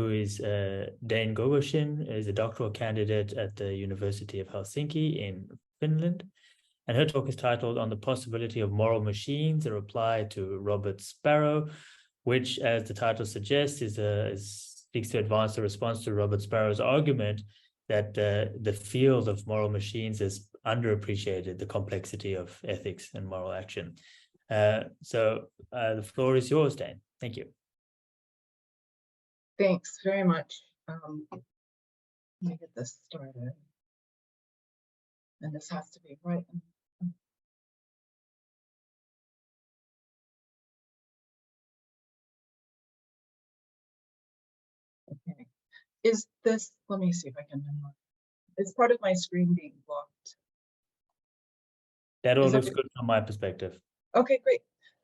who is Dane Gogoshin, is a doctoral candidate at the University of Helsinki in Finland. And her talk is titled "On the Possibility of Moral Machines, a Reply to Robert Sparrow," which, as the title suggests, seeks to advance the response to Robert Sparrow's argument that the field of moral machines is underappreciated, the complexity of ethics and moral action. So the floor is yours, Dane. Thank you. Thanks very much. Let me get this started. And this has to be right. Okay. Is this, let me see if I can, is part of my screen being blocked? That all looks good from my perspective. Okay, great.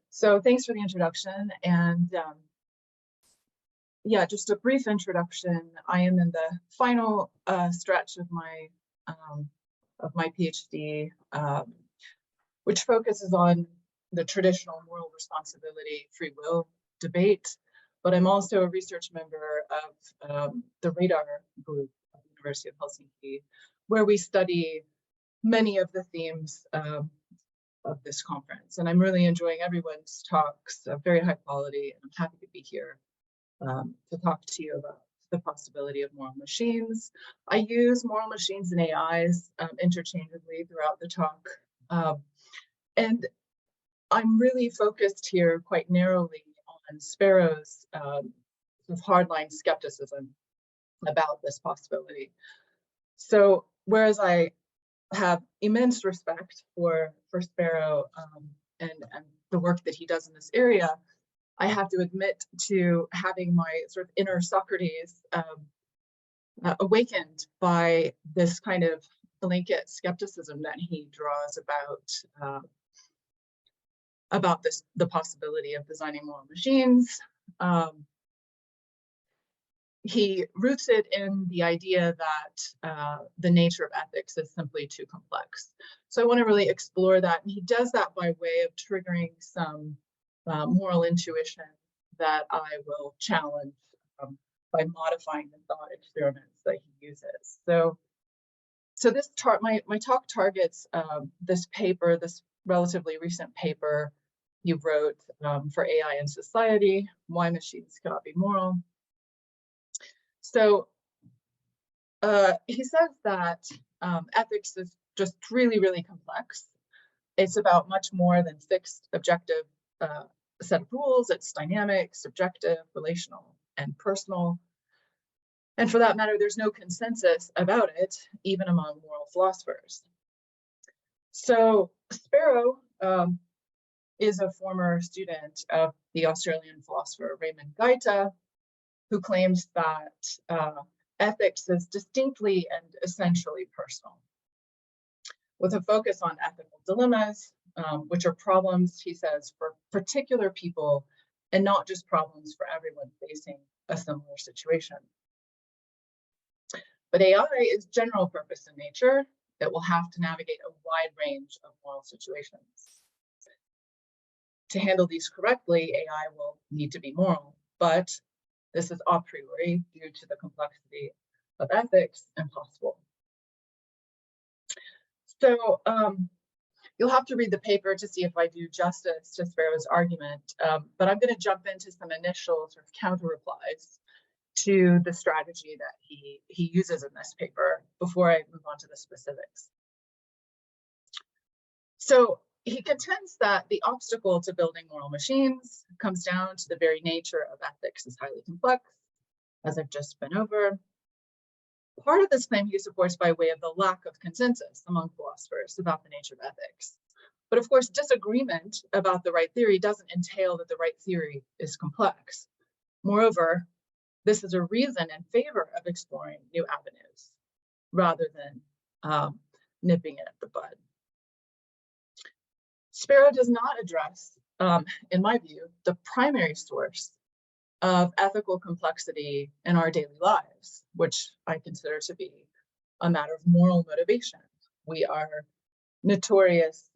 So thanks for the introduction. And yeah, just a brief introduction. I am in the final stretch of my PhD, which focuses on the traditional moral responsibility, free will debate. But I'm also a research member of the RADAR group at the University of Helsinki, where we study many of the themes of this conference. And I'm really enjoying everyone's talks, very high quality, and I'm happy to be here to talk to you about the possibility of moral machines. I use moral machines and AIs interchangeably throughout the talk. And I'm really focused here quite narrowly on Sparrow's sort of hardline skepticism about this possibility. So whereas I have immense respect for Sparrow and the work that he does in this area, I have to admit to having my sort of inner Socrates awakened by this kind of blanket skepticism that he draws about the possibility of designing moral machines. He roots it in the idea that the nature of ethics is simply too complex. So I want to really explore that, and he does that by way of triggering some moral intuition that I will challenge by modifying the thought experiments that he uses. So this my talk targets this paper, this relatively recent paper he wrote for AI in Society, Why Machines Cannot Be Moral. So he says that ethics is just really, really complex. It's about much more than fixed, objective set of rules. It's dynamic, subjective, relational, and personal. And for that matter, there's no consensus about it, even among moral philosophers. So Sparrow is a former student of the Australian philosopher Raymond Gaita, who claims that ethics is distinctly and essentially personal, with a focus on ethical dilemmas, which are problems, he says, for particular people and not just problems for everyone facing a similar situation. But AI is general purpose in nature. It will have to navigate a wide range of moral situations. To handle these correctly, AI will need to be moral, but this is a priori, due to the complexity of ethics, impossible. So you'll have to read the paper to see if I do justice to Sparrow's argument, but I'm going to jump into some initial sort of counter replies to the strategy that he uses in this paper before I move on to the specifics. So he contends that the obstacle to building moral machines comes down to the very nature of ethics as highly complex, as I've just been over. Part of this claim he supports by way of the lack of consensus among philosophers about the nature of ethics. But of course, disagreement about the right theory doesn't entail that the right theory is complex. Moreover, this is a reason in favor of exploring new avenues rather than nipping it at the bud. Sparrow does not address, in my view, the primary source of ethical complexity in our daily lives, which I consider to be a matter of moral motivation. We are notorious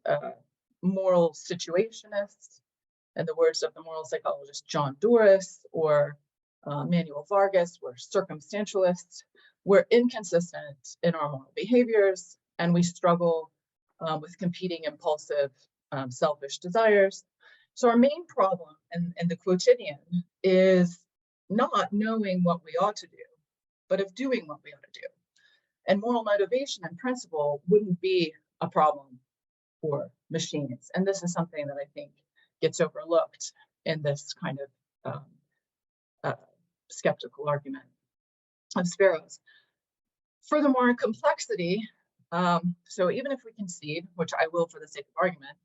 moral situationists, in the words of the moral psychologist John Doris, or Manuel Vargas were circumstantialists. We're inconsistent in our moral behaviors, and we struggle with competing impulsive, selfish desires. So our main problem in the quotidian is not knowing what we ought to do, but of doing what we ought to do. And moral motivation and principle wouldn't be a problem for machines. And this is something that I think gets overlooked in this kind of skeptical argument of Sparrow's. Furthermore, complexity, so even if we concede, which I will for the sake of argument,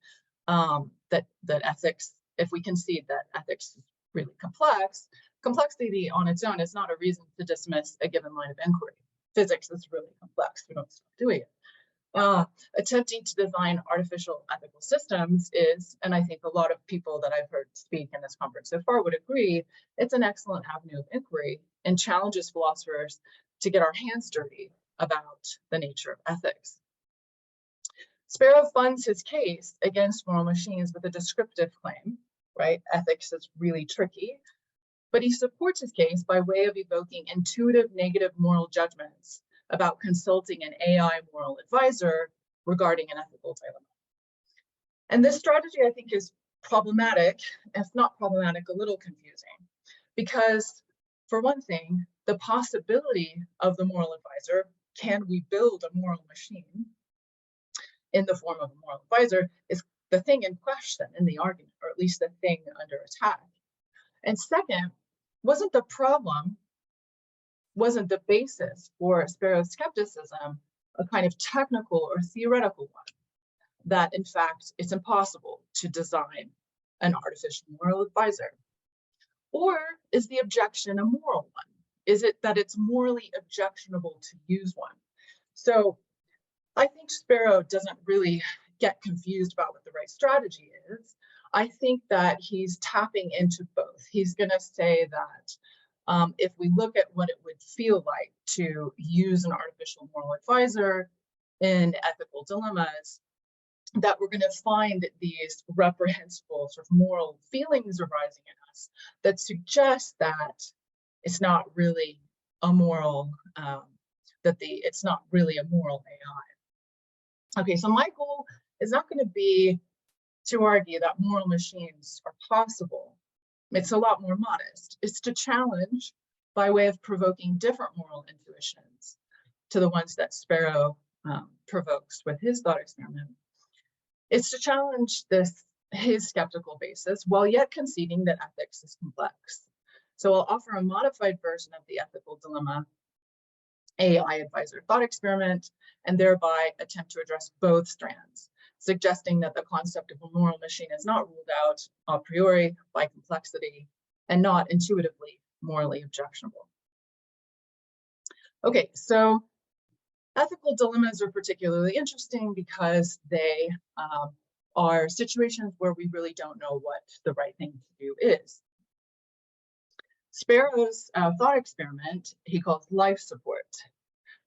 that ethics, if we concede that ethics is really complex, complexity on its own is not a reason to dismiss a given line of inquiry. Physics is really complex, we don't stop doing it. Attempting to design artificial ethical systems is, and I think a lot of people that I've heard speak in this conference so far would agree, it's an excellent avenue of inquiry and challenges philosophers to get our hands dirty about the nature of ethics. Sparrow funds his case against moral machines with a descriptive claim, right? Ethics is really tricky, but he supports his case by way of evoking intuitive negative moral judgments about consulting an AI moral advisor regarding an ethical dilemma. And this strategy, I think, is problematic, if not problematic, a little confusing, because for one thing, the possibility of the moral advisor, can we build a moral machine in the form of a moral advisor, is the thing in question in the argument, or at least the thing under attack. And second, wasn't the basis for Sparrow's skepticism a kind of technical or theoretical one, that in fact it's impossible to design an artificial moral advisor? Or is the objection a moral one? Is it that it's morally objectionable to use one? So I think Sparrow doesn't really get confused about what the right strategy is. I think that he's tapping into both. He's going to say that if we look at what it would feel like to use an artificial moral advisor in ethical dilemmas, that we're going to find these reprehensible sort of moral feelings arising in us that suggest that it's not really a moral, it's not really a moral AI. Okay, so my goal is not going to be to argue that moral machines are possible. It's a lot more modest. It's to challenge by way of provoking different moral intuitions to the ones that Sparrow provokes with his thought experiment. It's to challenge his skeptical basis while yet conceding that ethics is complex. So I'll offer a modified version of the ethical dilemma AI advisor thought experiment, and thereby attempt to address both strands, suggesting that the concept of a moral machine is not ruled out a priori by complexity and not intuitively morally objectionable. Okay, so ethical dilemmas are particularly interesting because they are situations where we really don't know what the right thing to do is. Sparrow's thought experiment, he calls life support.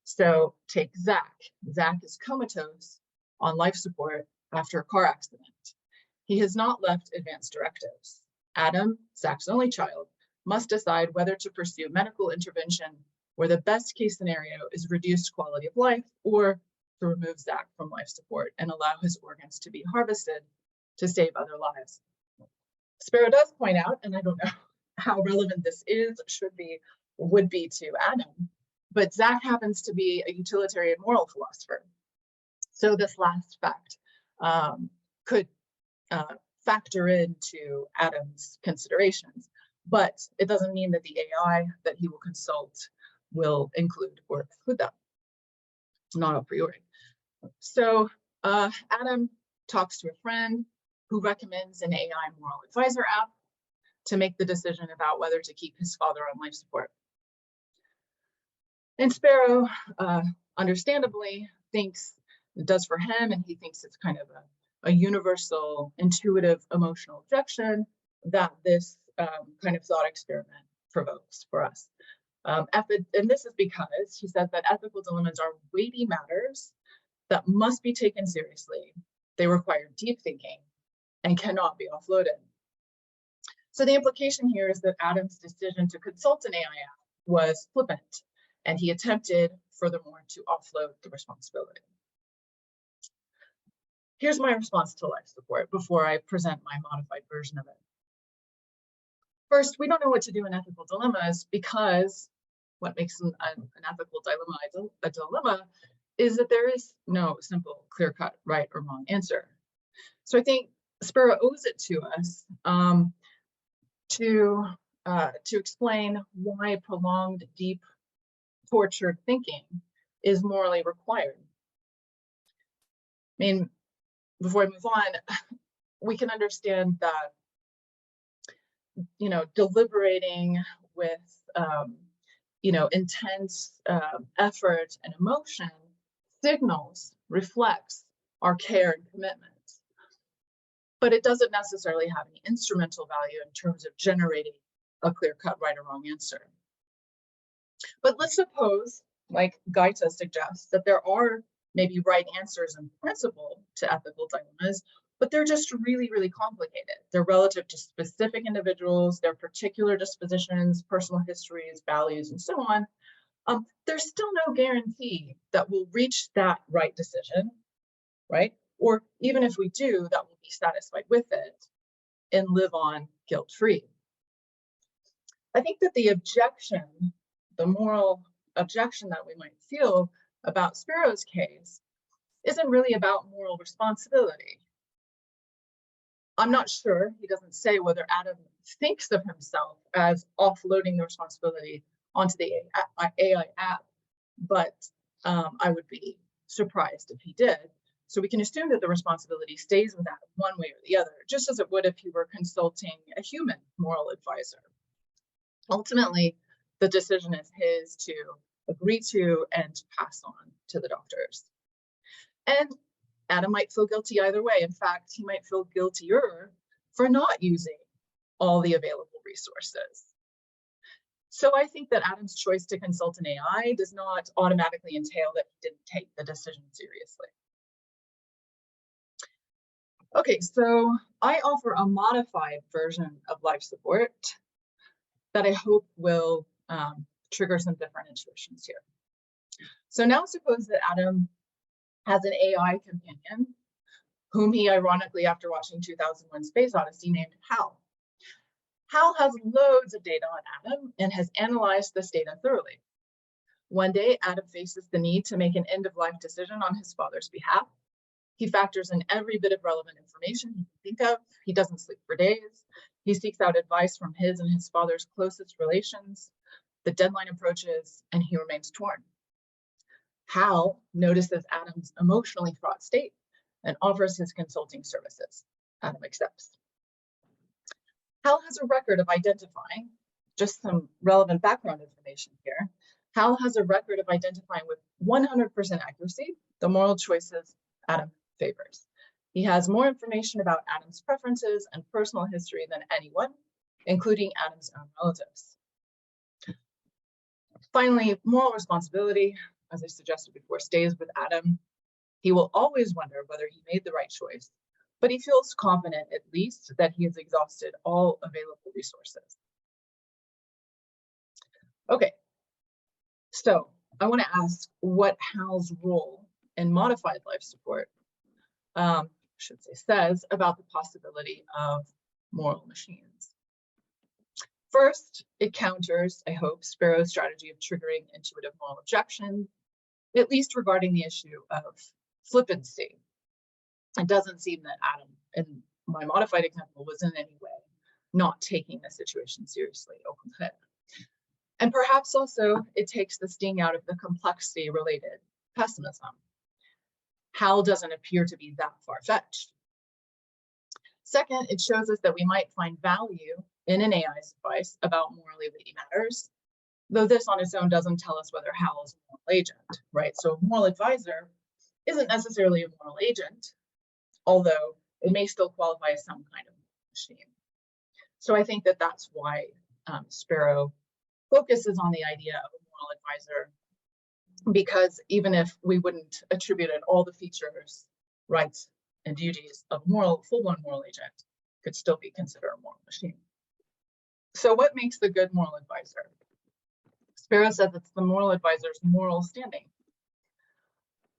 So take Zach. Zach is comatose on life support after a car accident. He has not left advance directives. Adam, Zach's only child, must decide whether to pursue medical intervention where the best case scenario is reduced quality of life, or to remove Zach from life support and allow his organs to be harvested to save other lives. Sparrow does point out, and I don't know how relevant this is, should be, or would be to Adam, but Zach happens to be a utilitarian moral philosopher. So this last fact could factor into Adam's considerations, but it doesn't mean that the AI that he will consult will include or exclude them, not a priori. So Adam talks to a friend who recommends an AI moral advisor app to make the decision about whether to keep his father on life support. And Sparrow, understandably, thinks it does for him, and he thinks it's kind of a universal, intuitive, emotional objection that this kind of thought experiment provokes for us. And this is because he says that ethical dilemmas are weighty matters that must be taken seriously. They require deep thinking and cannot be offloaded. So the implication here is that Adam's decision to consult an AI app was flippant, and he attempted, furthermore, to offload the responsibility. Here's my response to life support before I present my modified version of it. First, we don't know what to do in ethical dilemmas because what makes an ethical dilemma a dilemma is that there is no simple, clear-cut, right or wrong answer. So I think Sparrow owes it to us to explain why prolonged, deep, tortured thinking is morally required. I mean, before I move on, we can understand that, deliberating with, intense effort and emotion reflects our care and commitment. But it doesn't necessarily have any instrumental value in terms of generating a clear-cut right or wrong answer. But let's suppose, like Gaita suggests, that there are maybe right answers in principle to ethical dilemmas, but they're just really, really complicated. They're relative to specific individuals, their particular dispositions, personal histories, values, and so on. There's still no guarantee that we'll reach that right decision, right? Or even if we do, that we'll be satisfied with it and live on guilt-free. I think that the moral objection that we might feel about Sparrow's case isn't really about moral responsibility. I'm not sure, he doesn't say whether Adam thinks of himself as offloading the responsibility onto the AI app, but I would be surprised if he did. So we can assume that the responsibility stays with Adam one way or the other, just as it would if he were consulting a human moral advisor. Ultimately, the decision is his to agree to and to pass on to the doctors. And Adam might feel guilty either way. In fact, he might feel guiltier for not using all the available resources. So I think that Adam's choice to consult an AI does not automatically entail that he didn't take the decision seriously. Okay, so I offer a modified version of life support that I hope will trigger some different intuitions here. So now suppose that Adam has an AI companion whom he ironically, after watching 2001: Space Odyssey, named Hal. Hal has loads of data on Adam and has analyzed this data thoroughly. One day, Adam faces the need to make an end-of-life decision on his father's behalf. He factors in every bit of relevant information he can think of. He doesn't sleep for days. He seeks out advice from his and his father's closest relations. The deadline approaches, and he remains torn. Hal notices Adam's emotionally fraught state and offers his consulting services. Adam accepts. Hal has a record of identifying, just some relevant background information here. Hal has a record of identifying with 100% accuracy the moral choices Adam favors. He has more information about Adam's preferences and personal history than anyone, including Adam's own relatives. Finally, moral responsibility, as I suggested before, stays with Adam. He will always wonder whether he made the right choice, but he feels confident at least that he has exhausted all available resources. Okay, so I want to ask what Hal's role in modified life support says about the possibility of moral machines. First, it counters, I hope, Sparrow's strategy of triggering intuitive moral objection, at least regarding the issue of flippancy. It doesn't seem that Adam, in my modified example, was in any way not taking the situation seriously. And perhaps also it takes the sting out of the complexity related pessimism. Hal doesn't appear to be that far-fetched. Second, it shows us that we might find value in an AI's advice about morally weighty matters, though this on its own doesn't tell us whether Hal is a moral agent, right? So a moral advisor isn't necessarily a moral agent, although it may still qualify as some kind of machine. So I think that that's why Sparrow focuses on the idea of a moral advisor, because even if we wouldn't attribute it all the features, rights, and duties of full-blown moral agent, could still be considered a moral machine. So what makes the good moral advisor? Sparrow says it's the moral advisor's moral standing.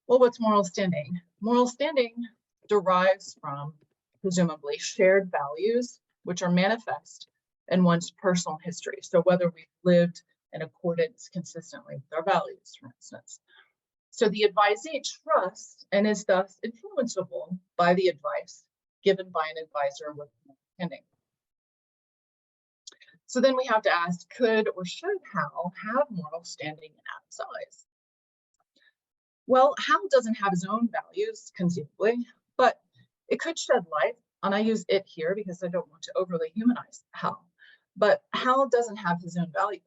Well, what's moral standing? Moral standing derives from, presumably, shared values, which are manifest in one's personal history. So whether we've lived in accordance consistently with our values, for instance. So the advisee trusts and is thus influenceable by the advice given by an advisor with moral standing. So then we have to ask, could or should Hal have moral standing in Adam's eyes? Well, Hal doesn't have his own values, conceivably, but it could shed light, and I use it here because I don't want to overly humanize Hal, but Hal doesn't have his own value,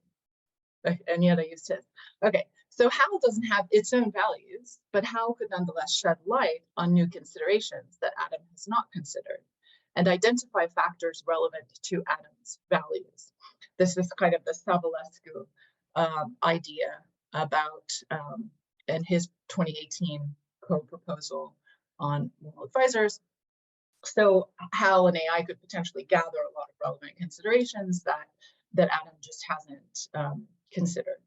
and yet I used his. Okay, so Hal doesn't have its own values, but Hal could nonetheless shed light on new considerations that Adam has not considered and identify factors relevant to Adam's values. This is kind of the Savulescu idea about, in his 2018 co-proposal on moral advisors. So Hal and AI could potentially gather a lot of relevant considerations that Adam just hasn't considered.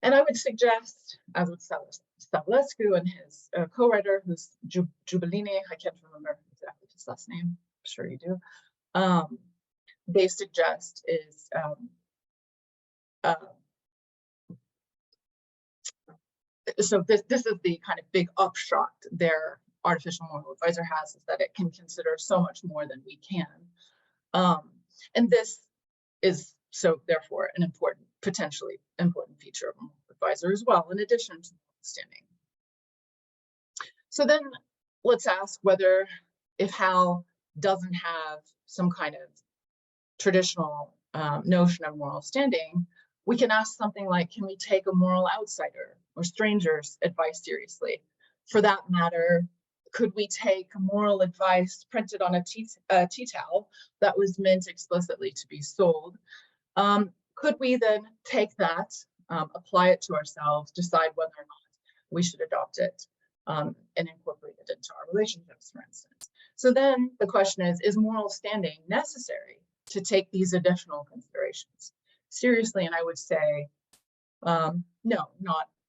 And I would suggest, as with Savulescu and his co-writer, who's Jubilini, I can't remember exactly his last name, I'm sure you do, they suggest is so this is the kind of big upshot their artificial moral advisor has, is that it can consider so much more than we can. And this is so therefore an important, potentially important feature of a moral advisor as well, in addition to moral standing. So then let's ask whether, if Hal doesn't have some kind of traditional notion of moral standing, we can ask something like, can we take a moral outsider or stranger's advice seriously? For that matter, could we take moral advice printed on a tea towel that was meant explicitly to be sold? Could we then take that, apply it to ourselves, decide whether or not we should adopt it and incorporate it into our relationships, for instance? So then the question is moral standing necessary to take these additional considerations seriously? And I would say, no,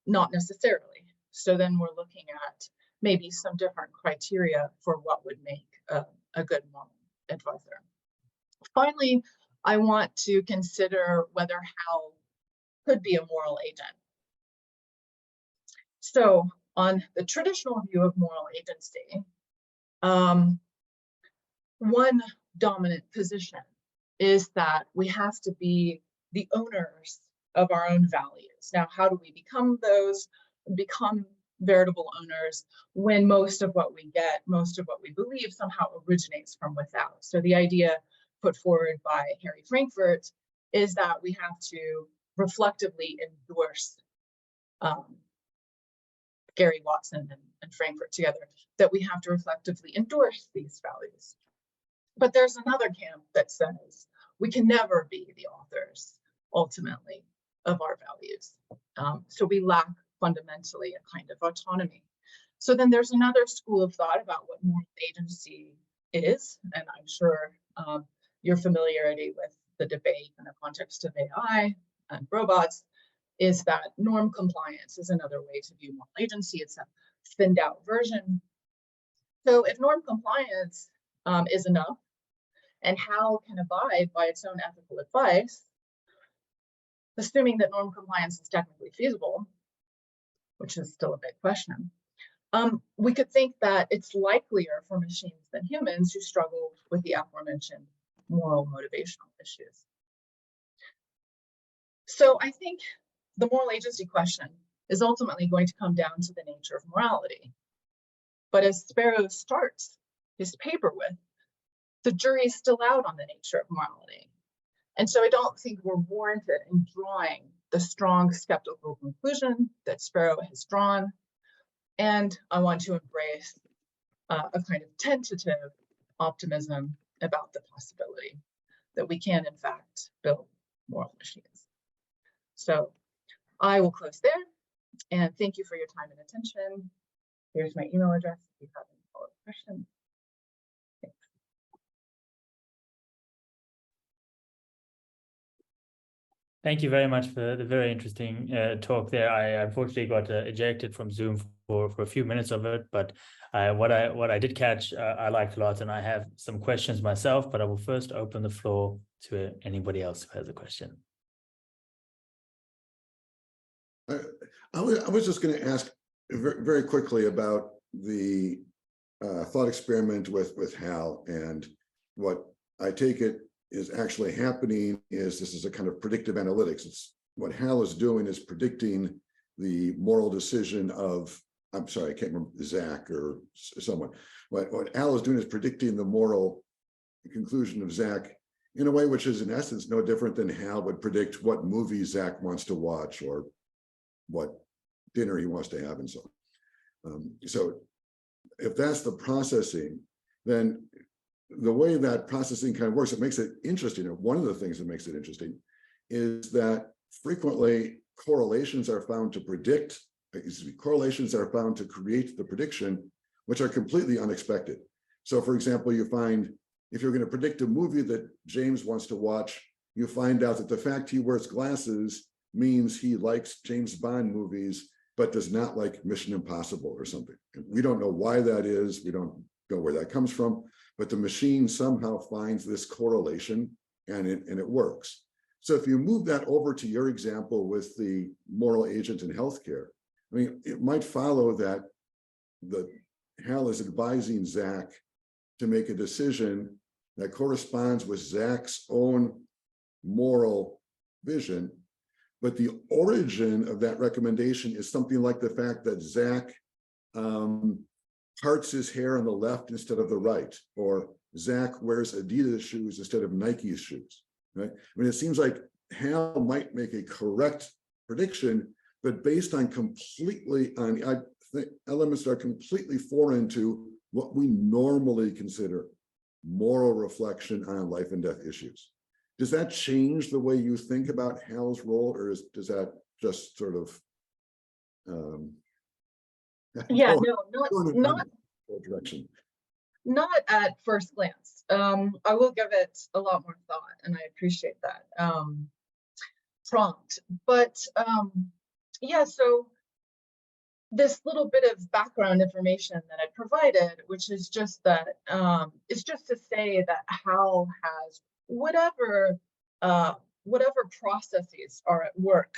not necessarily. So then we're looking at maybe some different criteria for what would make a good moral advisor. Finally, I want to consider whether Hal could be a moral agent. So on the traditional view of moral agency, one dominant position is that we have to be the owners of our own values. Now, how do we become those? Become veritable owners when most of what we get, most of what we believe somehow originates from without. So the idea put forward by Harry Frankfurt is that we have to reflectively endorse Gary Watson and Frankfurt together, that we have to reflectively endorse these values. But there's another camp that says we can never be the authors, ultimately, of our values. So we lack fundamentally a kind of autonomy. So then there's another school of thought about what moral agency is, and I'm sure your familiarity with the debate in the context of AI and robots is that norm compliance is another way to view moral agency. It's a thinned out version. So if norm compliance is enough, and Hal can abide by its own ethical advice, assuming that norm compliance is technically feasible, which is still a big question, we could think that it's likelier for machines than humans who struggle with the aforementioned moral motivational issues. So I think the moral agency question is ultimately going to come down to the nature of morality. But as Sparrow starts his paper with, the jury is still out on the nature of morality. And so I don't think we're warranted in drawing the strong skeptical conclusion that Sparrow has drawn. And I want to embrace a kind of tentative optimism about the possibility that we can, in fact, build moral machines. So I will close there, and thank you for your time and attention. Here's my email address if you have any follow-up questions. Thank you very much for the very interesting talk there. I unfortunately got ejected from Zoom for a few minutes of it, but what I did catch, I liked a lot, and I have some questions myself, but I will first open the floor to anybody else who has a question. I was just going to ask very quickly about the thought experiment with Hal, and what I take it is actually happening is this is a kind of predictive analytics. It's what Hal is doing is predicting the moral decision of, I'm sorry, I can't remember, Zach or someone. What Hal is doing is predicting the moral conclusion of Zach in a way which is in essence no different than Hal would predict what movie Zach wants to watch or what dinner he wants to have and so on. So if that's the processing, then the way that processing kind of works, it makes it interesting. Or one of the things that makes it interesting is that frequently correlations are found to predict, correlations are found to create the prediction, which are completely unexpected. So for example, you find if you're going to predict a movie that James wants to watch, you find out that the fact he wears glasses means he likes James Bond movies, but does not like Mission Impossible or something. And we don't know why that is. We don't know where that comes from, but the machine somehow finds this correlation and it works. So if you move that over to your example with the moral agent in healthcare, I mean, it might follow that Hal is advising Zach to make a decision that corresponds with Zach's own moral vision, but the origin of that recommendation is something like the fact that Zach parts his hair on the left instead of the right, or Zach wears Adidas shoes instead of Nike's shoes, right? I mean, it seems like Hal might make a correct prediction, but based on elements that are completely foreign to what we normally consider moral reflection on life and death issues. Does that change the way you think about Hal's role, or does that just sort of Yeah, not direction? Not at first glance. I will give it a lot more thought, and I appreciate that prompt. But yeah, so this little bit of background information that I provided, which is just that, is just to say that Hal has whatever processes are at work,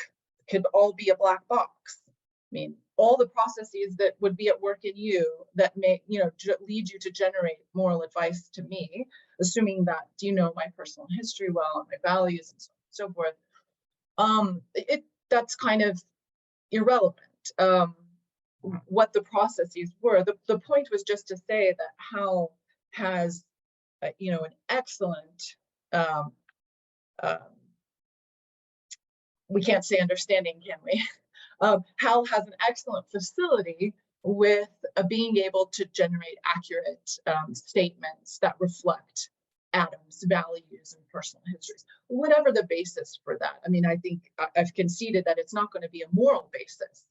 could all be a black box. I mean, all the processes that would be at work in you that may, lead you to generate moral advice to me, assuming that you know my personal history well and my values and so on and so forth. That's kind of irrelevant. What the processes were. The point was just to say that Hal has, an excellent. We can't say understanding, can we? Hal has an excellent facility with being able to generate accurate statements that reflect Adam's values and personal histories, whatever the basis for that. I mean, I think I've conceded that it's not going to be a moral basis.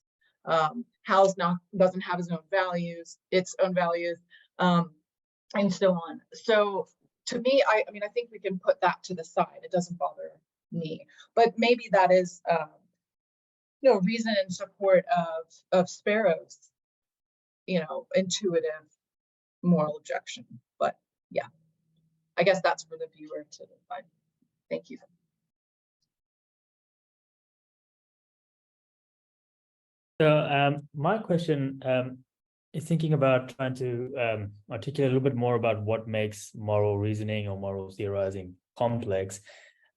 Hal's doesn't have his own values, its own values, and so on. So to me, I think we can put that to the side. It doesn't bother me, but maybe that is reason in support of Sparrow's intuitive moral objection. But yeah, I guess that's for the viewer to decide. Thank you. So my question is thinking about trying to articulate a little bit more about what makes moral reasoning or moral theorizing complex.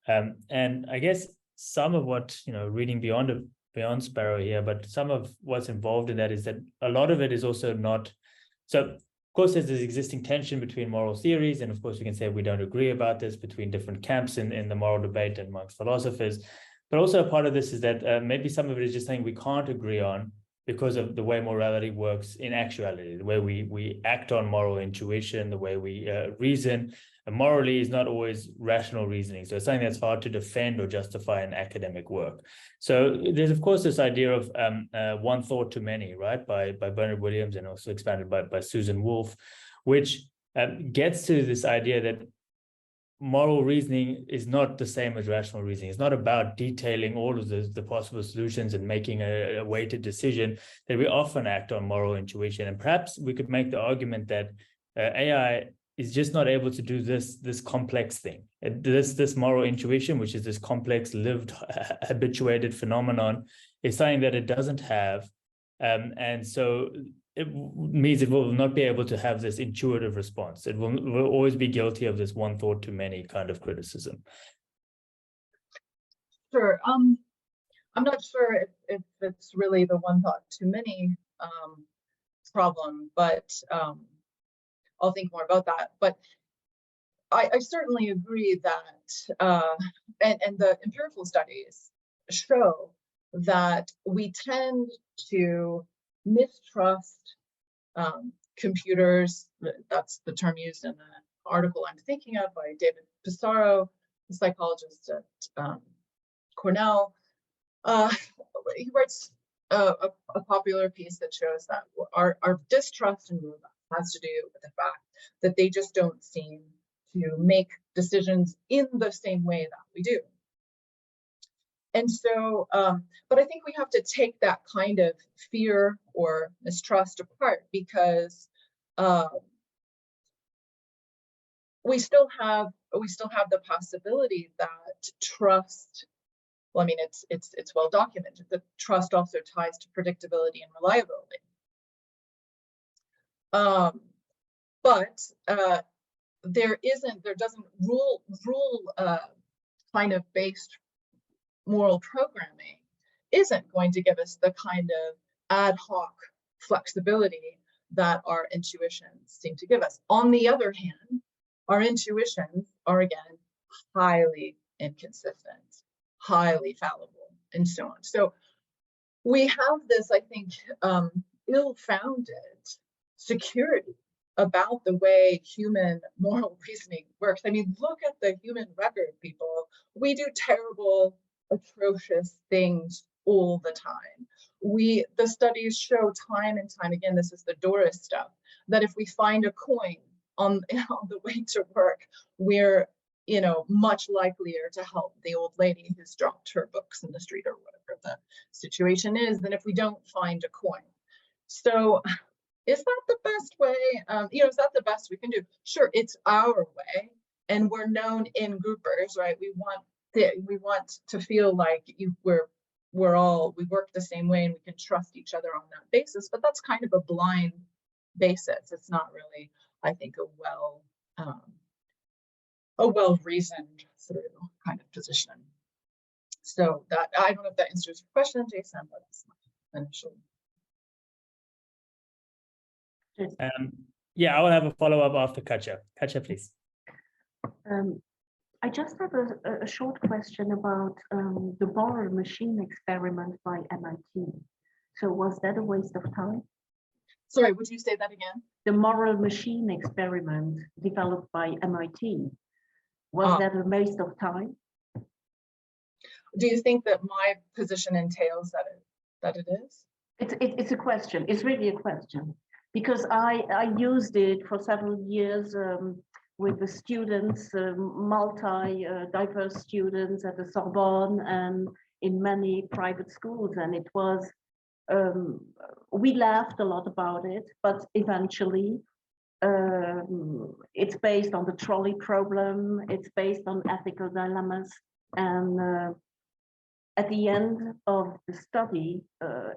And I guess some of what, reading beyond Sparrow here, but some of what's involved in that is that a lot of it is also not, so of course there's this existing tension between moral theories, and of course we can say we don't agree about this between different camps in the moral debate and amongst philosophers. But also a part of this is that maybe some of it is just something we can't agree on because of the way morality works in actuality, the way we act on moral intuition, the way we reason. And morally is not always rational reasoning. So it's something that's hard to defend or justify in academic work. So there's, of course, this idea of one thought to many, right, by Bernard Williams and also expanded by Susan Wolf, which gets to this idea that moral reasoning is not the same as rational reasoning. It's not about detailing all of the possible solutions and making a weighted decision, that we often act on moral intuition. And perhaps we could make the argument that AI is just not able to do this complex thing. This moral intuition, which is this complex, lived, habituated phenomenon, is something that it doesn't have. And so it means it will not be able to have this intuitive response. It will always be guilty of this one thought too many kind of criticism. Sure. I'm not sure if it's really the one thought too many problem, but I'll think more about that. But I certainly agree that, and the empirical studies show that we tend to mistrust computers. That's the term used in the article I'm thinking of by David Sparrow, a psychologist at Cornell. He writes a popular piece that shows that our distrust in robots has to do with the fact that they just don't seem to make decisions in the same way that we do. And so, but I think we have to take that kind of fear or mistrust apart, because we still have the possibility that trust. Well, I mean, it's well documented that trust also ties to predictability and reliability. But there doesn't rule kind of based moral programming isn't going to give us the kind of ad hoc flexibility that our intuitions seem to give us. On the other hand, our intuitions are again highly inconsistent, highly fallible, and so on. So we have this, I think, ill-founded security about the way human moral reasoning works. I mean, look at the human record, people. We do terrible, atrocious things all the time. The studies show time and time again, this is the Doris stuff, that if we find a coin on the way to work, we're much likelier to help the old lady who's dropped her books in the street or whatever the situation is than if we don't find a coin. So is that the best way? Is that the best we can do? Sure, it's our way, and we're known in groupers, right? We want to feel like we work the same way and we can trust each other on that basis. But that's kind of a blind basis. It's not really, I think, a well reasoned through kind of position. So that, I don't know if that answers your question, Jason, but it's my initial. Yeah, I will have a follow-up after Katja. Katja, please. I just have a short question about the moral machine experiment by MIT. So was that a waste of time? Sorry, would you say that again? The moral machine experiment developed by MIT, was that a waste of time? Do you think that my position entails that it is? It's a question. It's really a question, because I used it for several years with the students, multi-diverse students at the Sorbonne and in many private schools, and it was, we laughed a lot about it, but eventually it's based on the trolley problem, it's based on ethical dilemmas, and at the end of the study,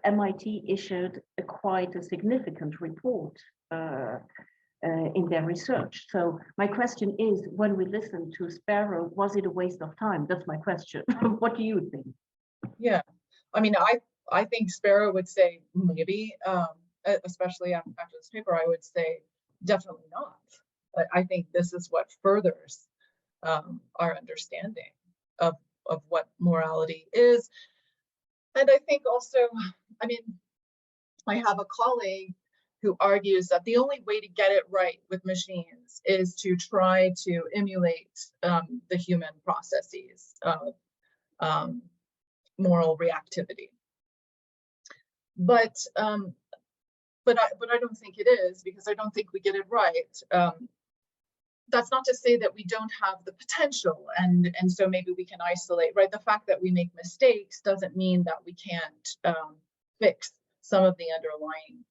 MIT issued quite a significant report in their research. So my question is, when we listened to Sparrow, was it a waste of time? That's my question. What do you think? Yeah, I mean, I think Sparrow would say maybe, especially after this paper, I would say definitely not. But I think this is what furthers our understanding of what morality is. And I think also, I mean, I have a colleague who argues that the only way to get it right with machines is to try to emulate the human processes of moral reactivity. But I don't think it is, because I don't think we get it right. that's not to say that we don't have the potential, and so maybe we can isolate, right? The fact that we make mistakes doesn't mean that we can't fix some of the underlying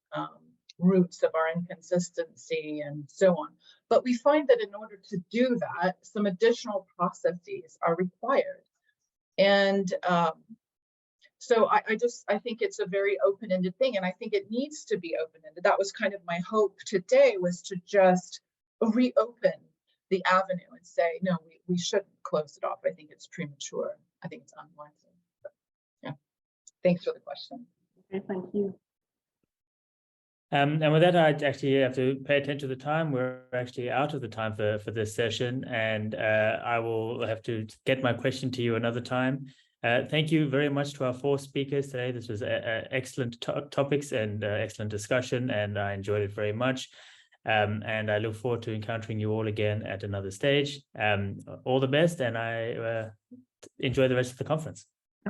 roots of our inconsistency and so on. But we find that in order to do that, some additional processes are required. And so I think it's a very open-ended thing, and I think it needs to be open-ended. That was kind of my hope today, was to just reopen the avenue and say, no, we shouldn't close it off. I think it's premature. I think it's unwarranted. But, yeah, thanks for the question. Okay, thank you. And with that, I actually have to pay attention to the time. We're actually out of the time for this session, and I will have to get my question to you another time. Thank you very much to our 4 speakers today. This was excellent topics and excellent discussion, and I enjoyed it very much. And I look forward to encountering you all again at another stage. All the best, and I enjoy the rest of the conference.